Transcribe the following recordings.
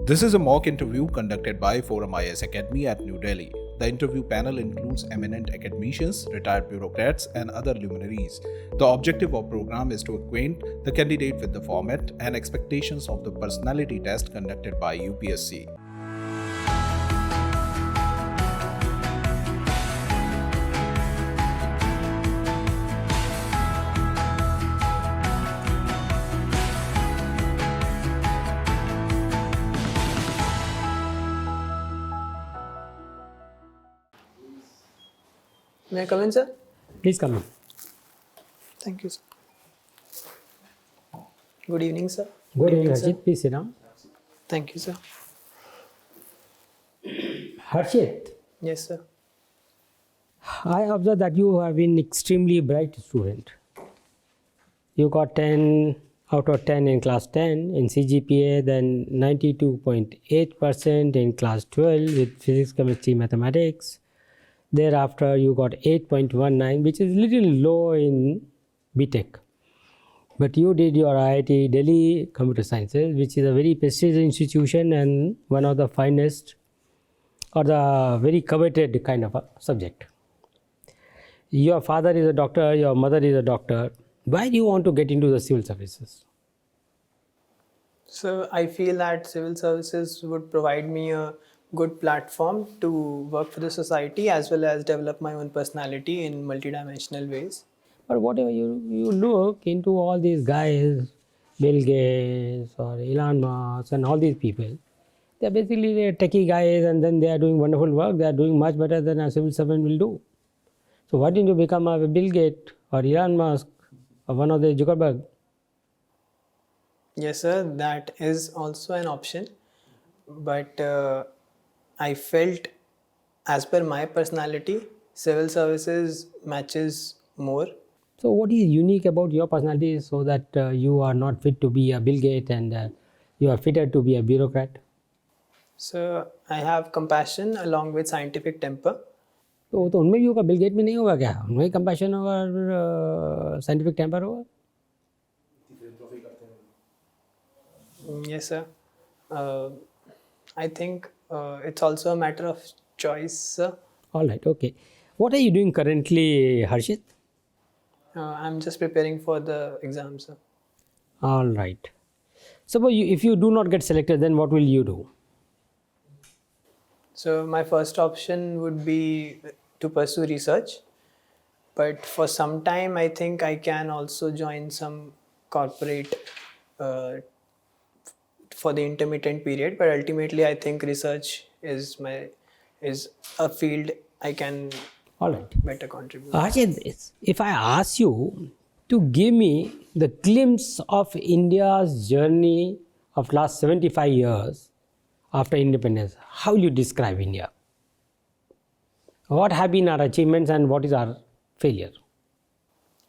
This is a mock interview conducted by ForumIAS Academy at New Delhi. The interview panel includes eminent academicians, retired bureaucrats, and other luminaries. The objective of the program is to acquaint the candidate with the format and expectations of the personality test conducted by UPSC. May I come in, sir? Please come in. Thank you, sir. Good evening, sir. Good evening, sir. Harshit. Please sit down. Thank you, sir. Harshit, Yes, sir. I observe that you have been extremely bright student. You got 10 out of 10 in class 10 in CGPA, then 92.8% in class 12 with physics, chemistry, mathematics. Thereafter, you got 8.19, which is little low in BTech. But you did your IIT Delhi Computer Sciences, which is a very prestigious institution and one of the finest or the very coveted kind of a subject. Your father is a doctor, your mother is a doctor. Why do you want to get into the civil services? So I feel that civil services would provide me a good platform to work for the society as well as develop my own personality in multidimensional ways. But whatever you look into all these guys, Bill Gates or Elon Musk and all these people, they're basically techie guys and then they are doing wonderful work. They are doing much better than a civil servant will do. So why didn't you become a Bill Gates or Elon Musk or one of the Zuckerberg? Yes, sir. That is also an option. But I felt, as per my personality, civil services matches more. So what is unique about your personality so that you are not fit to be a Bill Gates and you are fitted to be a bureaucrat? So I have compassion along with scientific temper. तो उनमें भी होगा, bill gate में नहीं होगा क्या? उनमें compassion होगा और साइंटिफिक टेम्पर होगा? Yes, sir. I think it's also a matter of choice, sir. All right, okay. What are you doing currently, Harshit? I'm just preparing for the exam, sir. All right. Suppose if you do not get selected, then what will you do? So my first option would be to pursue research. But for some time, I think I can also join some corporate for the intermittent period. But ultimately, I think research is a field I can All right. better contribute. Harshit, if I ask you to give me the glimpse of India's journey of last 75 years after independence, how will you describe India? What have been our achievements and what is our failure?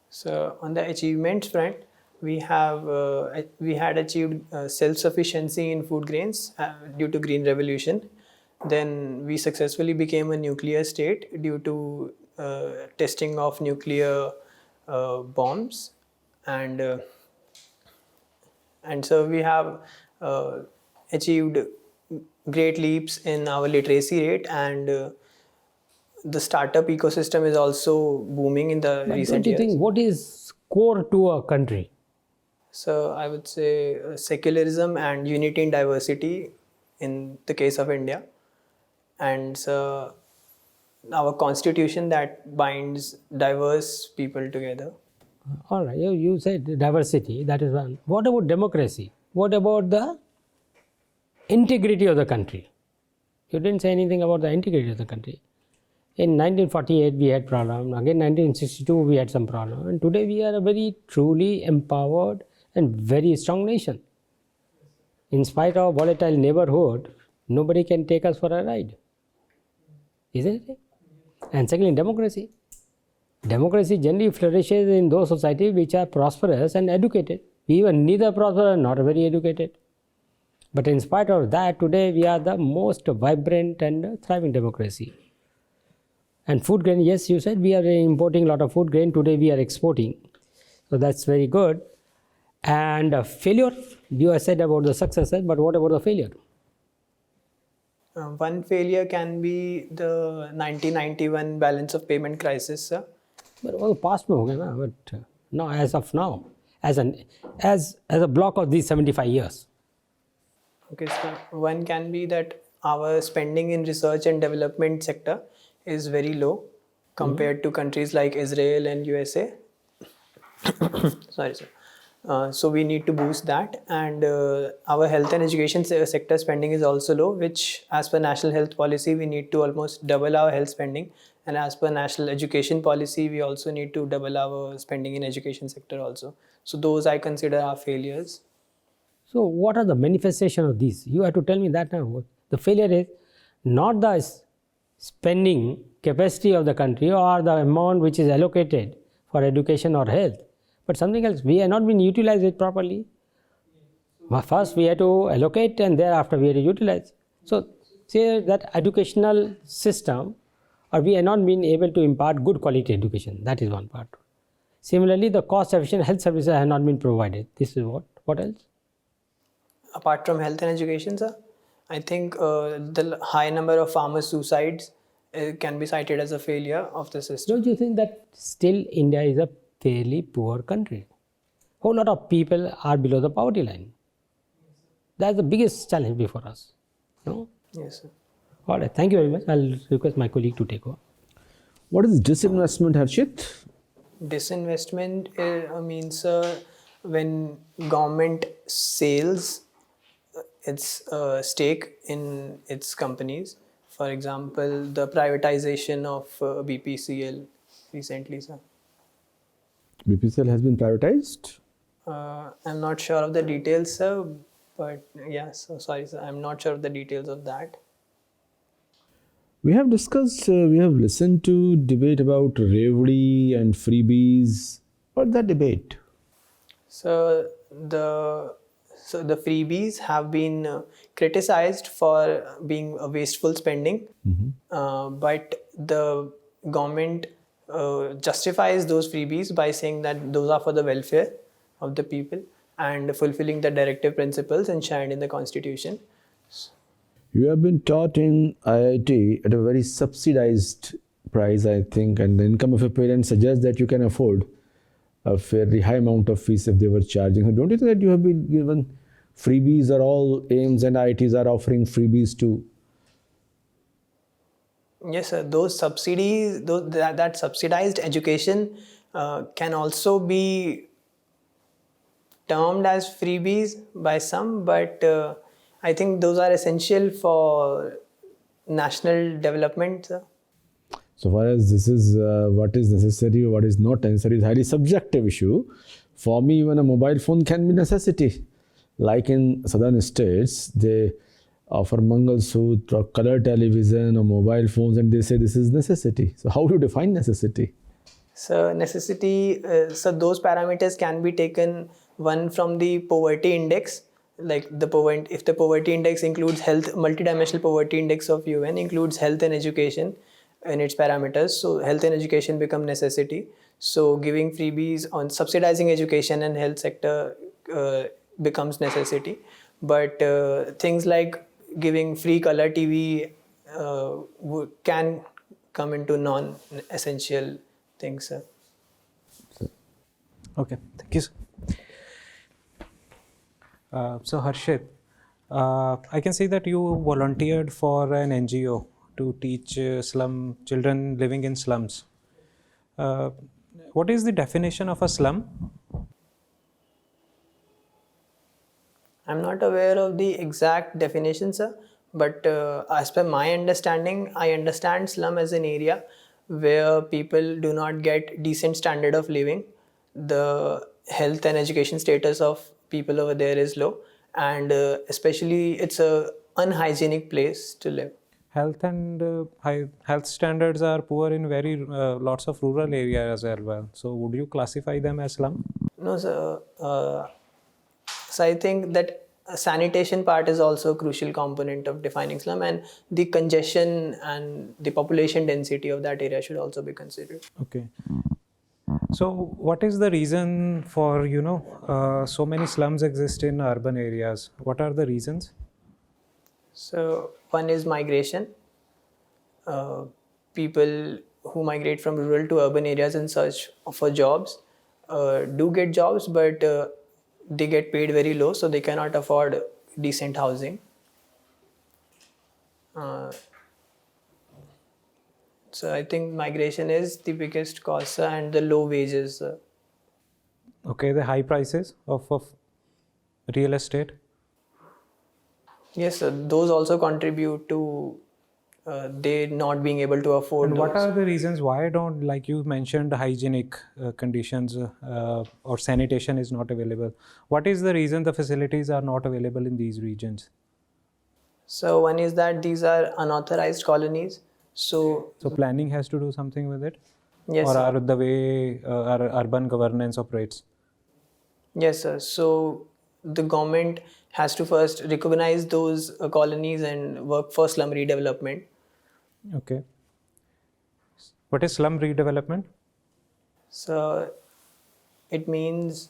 So on the achievements front, we had achieved self-sufficiency in food grains due to Green Revolution. Then we successfully became a nuclear state due to testing of nuclear bombs, and so we have achieved great leaps in our literacy rate, and the startup ecosystem is also booming in the recent Don't you years. think what is core to a country? So I would say secularism and unity in diversity in the case of India, and so our constitution that binds diverse people together. All right, you said diversity, that is one. What about democracy? What about the integrity of the country? You didn't say anything about the integrity of the country. In 1948, we had problem. Again, 1962, we had some problem. And today, we are a very truly empowered and very strong nation. In spite of volatile neighborhood, nobody can take us for a ride. Isn't it? And secondly, democracy. Democracy generally flourishes in those societies which are prosperous and educated. We were neither prosperous nor very educated. But in spite of that, today we are the most vibrant and thriving democracy. And food grain, yes, you said we are importing a lot of food grain. Today we are exporting. So that's very good. And failure, you have said about the successes, but what about the failure? One failure can be the 1991 balance of payment crisis, sir. But वो past में हो गया ना, but now, as of now, as a block of these 75 years. Okay, so one can be that our spending in research and development sector is very low compared to countries like Israel and USA. Sorry, sir. So we need to boost that, and our health and education sector spending is also low, which as per national health policy we need to almost double our health spending, and as per national education policy we also need to double our spending in education sector also. So those I consider are failures. So what are the manifestation of these? You have to tell me that now. The failure is not the spending capacity of the country or the amount which is allocated for education or health, but something else. We have not been utilized it properly. First we have to allocate and thereafter we have to utilize. So say that educational system, or we have not been able to impart good quality education. That is one part. Similarly, the cost efficient health services have not been provided. This is what else? Apart from health and education, sir, I think the high number of farmer suicides can be cited as a failure of the system. Don't you think that still India is a fairly poor country? Whole lot of people are below the poverty line. That's the biggest challenge before us. No? Yes, sir. All right. Thank you very much. I'll request my colleague to take over. What is disinvestment, Harshit? Disinvestment means when government sells its stake in its companies. For example, the privatization of BPCL recently, sir. BPCL has been privatized? I'm not sure of the details, sir, but yes, sorry, sir, I'm not sure of the details of that. We have discussed, we have listened to debate about revenue and freebies. What's that debate? So the freebies have been criticized for being a wasteful spending, but the government justifies those freebies by saying that those are for the welfare of the people and fulfilling the directive principles enshrined in the constitution. You have been taught in IIT at a very subsidized price, I think, and the income of your parents suggests that you can afford a fairly high amount of fees if they were charging. So don't you think that you have been given freebies, or all AIMS and IITs are offering freebies too? Yes, sir. Those subsidies, that subsidized education can also be termed as freebies by some, but I think those are essential for national development, sir. So far as this is what is necessary or what is not necessary is highly subjective issue. For me, even a mobile phone can be necessity. Like in southern states, they offer Mangal Sutra, color television or mobile phones, and they say this is necessity. So how do you define necessity? So necessity, so those parameters can be taken one from the poverty index, like if the poverty index includes health, multidimensional poverty index of UN includes health and education in its parameters. So health and education become necessity. So giving freebies on subsidizing education and health sector becomes necessity. But things like giving free color TV can come into non-essential things, sir. Okay, thank you, sir. So Harshit, I can see that you volunteered for an NGO to teach slum children living in slums. What is the definition of a slum? I'm not aware of the exact definition, sir, but as per my understanding, I understand slum as an area where people do not get decent standard of living. The health and education status of people over there is low, and especially it's a unhygienic place to live. Health and health standards are poor in very lots of rural areas as well. So would you classify them as slum? No, sir. So I think that sanitation part is also a crucial component of defining slum, and the congestion and the population density of that area should also be considered. Okay. So what is the reason for, so many slums exist in urban areas? What are the reasons? So one is migration. People who migrate from rural to urban areas in search for jobs do get jobs, but they get paid very low, so they cannot afford decent housing. So I think migration is the biggest cause, and the low wages. Okay, the high prices of real estate. Yes, those also contribute to they not being able to afford And what those. are the reasons why don't, like you mentioned, hygienic conditions or sanitation is not available? What is the reason the facilities are not available in these regions? So one is that these are unauthorized colonies. So So planning has to do something with it? yes, Or sir. are the way our urban governance operates? Yes, sir. So the government has to first recognize those colonies and work for slum redevelopment. Okay. What is slum redevelopment? So it means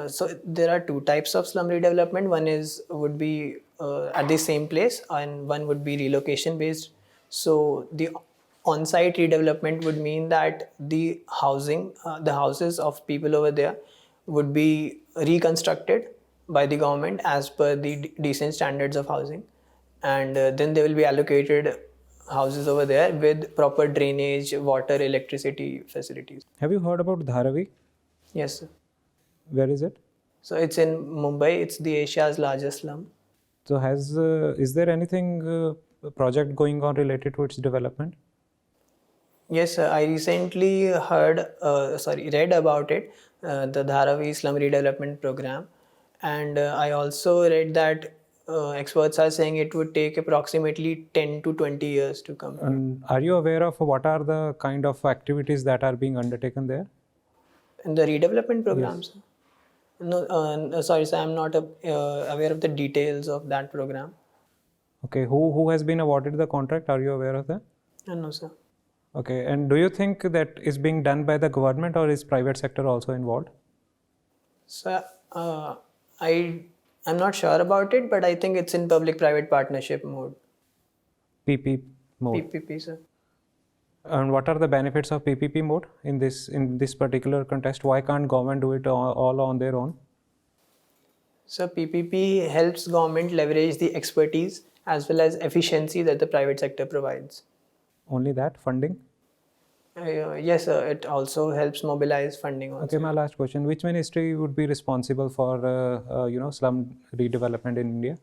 so there are two types of slum redevelopment. One is would be at the same place, and one would be relocation based. So the on-site redevelopment would mean that the housing, the houses of people over there, would be reconstructed by the government as per the decent standards of housing, and then they will be allocated houses over there with proper drainage, water, electricity facilities. Have you heard about Dharavi? Yes, sir. Where is it? So it's in Mumbai. It's the Asia's largest slum. So is there anything project going on related to its development? Yes, sir. I recently read about it, the Dharavi Slum Redevelopment Program, and I also read that experts are saying it would take approximately 10 to 20 years to complete. And are you aware of what are the kind of activities that are being undertaken there? In the redevelopment programs? No, sorry, sir. I'm not aware of the details of that program. Okay, who has been awarded the contract? Are you aware of that? No, sir. Okay, and do you think that is being done by the government or is private sector also involved? So I'm not sure about it, but I think it's in public-private partnership mode. PP mode. PPP, sir. And what are the benefits of PPP mode in this particular context? Why can't government do it all on their own? So PPP helps government leverage the expertise as well as efficiency that the private sector provides. Only that funding? Yes, sir. It also helps mobilize funding. Also. Okay, my last question: which ministry would be responsible for slum redevelopment in India?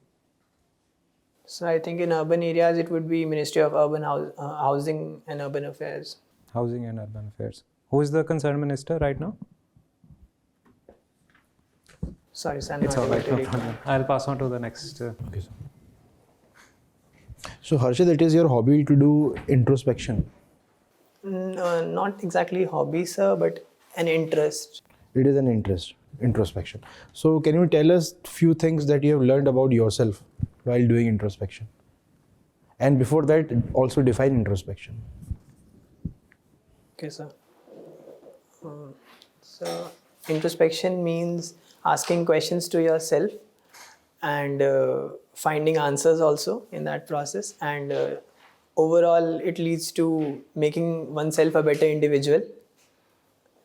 So I think in urban areas it would be Ministry of Housing and Urban Affairs. Housing and Urban Affairs. Who is the concerned minister right now? Sorry, sir. It's all right, no problem. I'll pass on to the next. Okay, sir. So Harshit, it is your hobby to do introspection. Not exactly hobby, sir, but an interest. It is an interest, introspection. So can you tell us few things that you have learned about yourself while doing introspection? And before that, also define introspection. Okay, sir. So introspection means asking questions to yourself and finding answers also in that process, and overall it leads to making oneself a better individual.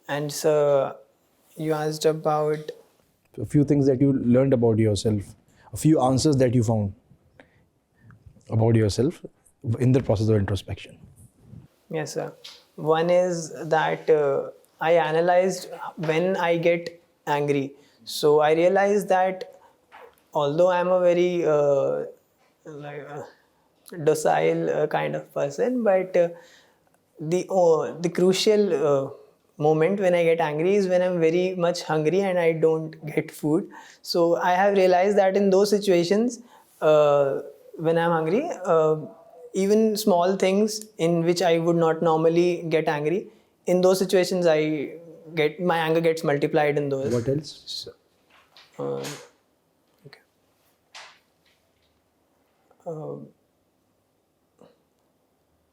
And so you asked about A few things that you learned about yourself, a few answers that you found about yourself in the process of introspection. yes, sir. One is that I analyzed when I get angry. So I realized that although I'm a very docile kind of person, but the crucial moment when I get angry is when I'm very much hungry and I don't get food. So I have realized that in those situations, when I'm hungry, even small things in which I would not normally get angry, in those situations my anger gets multiplied in those. What else? So, okay.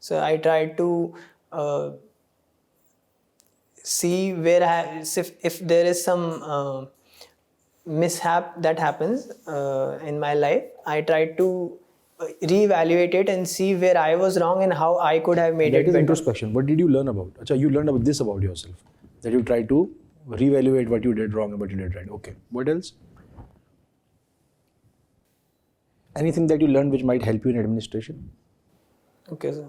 So I try to see where if there is some mishap that happens in my life, I try to reevaluate it and see where I was wrong and how I could have made That it is better. introspection. What did you learn about? Acha, you learned about this about yourself. That you try to reevaluate what you did wrong and what you did right. Okay. What else? Anything that you learned which might help you in administration? Okay, sir.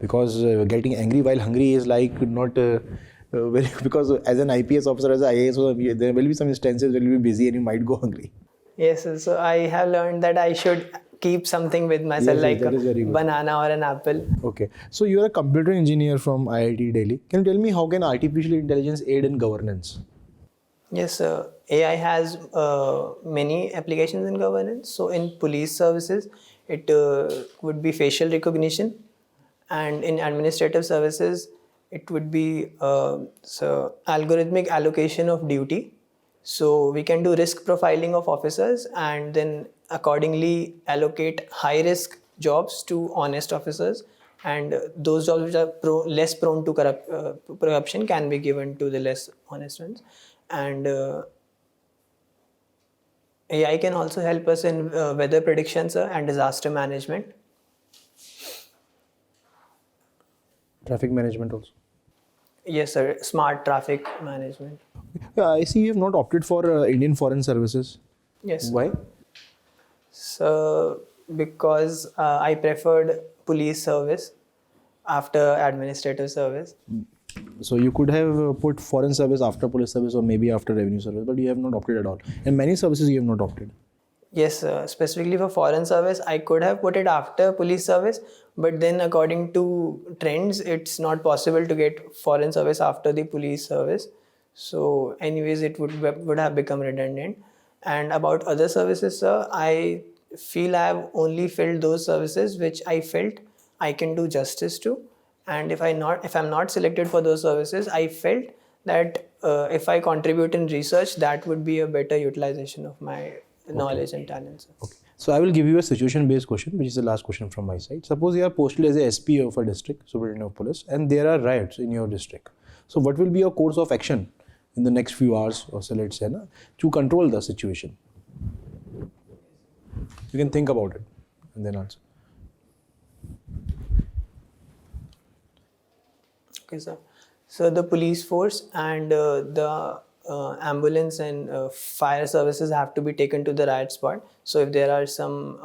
Because getting angry while hungry is like not very, because as an IPS officer, as an IAS, there will be some instances where you'll be busy and you might go hungry. Yes, sir. So I have learned that I should keep something with myself, Yes, like that is very a good. banana or an apple. Okay. So you're a computer engineer from IIT Delhi. Can you tell me how can artificial intelligence aid in governance? Yes, AI has many applications in governance. So in police services, it would be facial recognition, and in administrative services, it would be algorithmic allocation of duty. So we can do risk profiling of officers and then accordingly allocate high risk jobs to honest officers, and those jobs which are less prone to corruption can be given to the less honest ones. And AI can also help us in weather predictions and disaster management. Traffic management also. Yes, sir. Smart traffic management. I see you have not opted for Indian Foreign Services. Yes. Why? So because I preferred police service after administrative service. So you could have put foreign service after police service or maybe after revenue service, but you have not opted at all. And many services you have not opted. Yes, specifically for foreign service, I could have put it after police service, but then according to trends, it's not possible to get foreign service after the police service. So anyways, it would have become redundant. And about other services, sir, I feel I have only filled those services which I felt I can do justice to. And if I'm not selected for those services, I felt that if I contribute in research, that would be a better utilization of my knowledge and talents. Okay. So I will give you a situation-based question, which is the last question from my side. Suppose you are posted as a SP of a district, Superintendent of Police, and there are riots in your district. So what will be your course of action in the next few hours, or so let's say, to control the situation? You can think about it and then answer. Okay, sir. So the police force and the ambulance and fire services have to be taken to the riot spot. So if there are some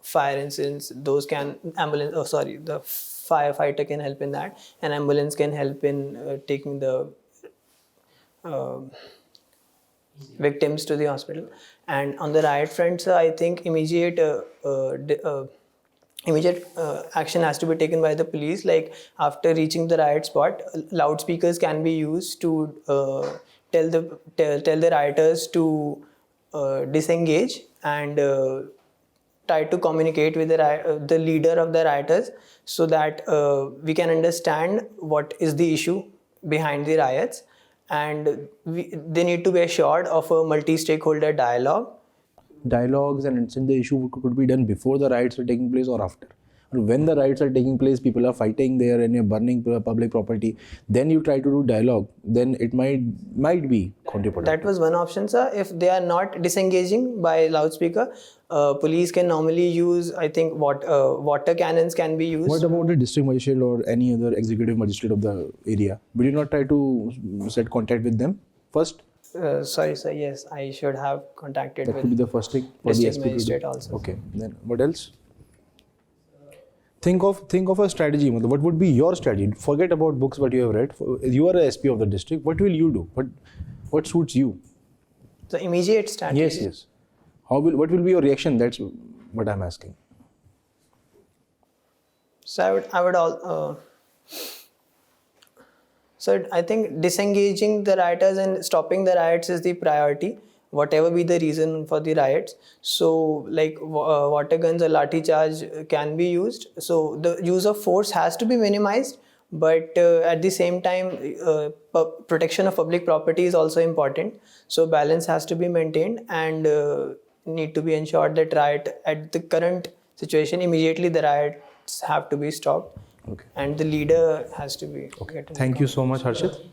fire incidents, those the firefighter can help in that, and ambulance can help in taking the victims to the hospital. And on the riot front, sir, I think immediate action has to be taken by the police. Like after reaching the riot spot, loudspeakers can be used to tell the rioters to disengage and try to communicate with the leader of the rioters, so that we can understand what is the issue behind the riots, and they need to be assured of a multi-stakeholder dialogue. Dialogues and incident, the issue could be done before the riots are taking place or after. And when the riots are taking place, people are fighting there and you're burning public property, then you try to do dialogue, then it might be counterproductive. That was one option, sir. If they are not disengaging by loudspeaker, police can normally use, I think, water cannons can be used. What about the district magistrate or any other executive magistrate of the area? Will you not try to set contact with them first? Sorry, sir. Yes, I should have contacted That with could be the first thing for the district SP to do. magistrate also. Okay, then what else? Think of a strategy. What would be your strategy? Forget about books what you have read. You are a SP of the district. What will you do? What suits you? The immediate strategy. Yes. What will be your reaction? That's what I'm asking. So I think disengaging the rioters and stopping the riots is the priority, whatever be the reason for the riots. So like water guns or lathi charge can be used. So the use of force has to be minimized, but at the same time, protection of public property is also important. So balance has to be maintained, and need to be ensured that at the current situation, immediately the riots have to be stopped. Okay. And the leader has to be. Okay. Thank you so much, Harshit.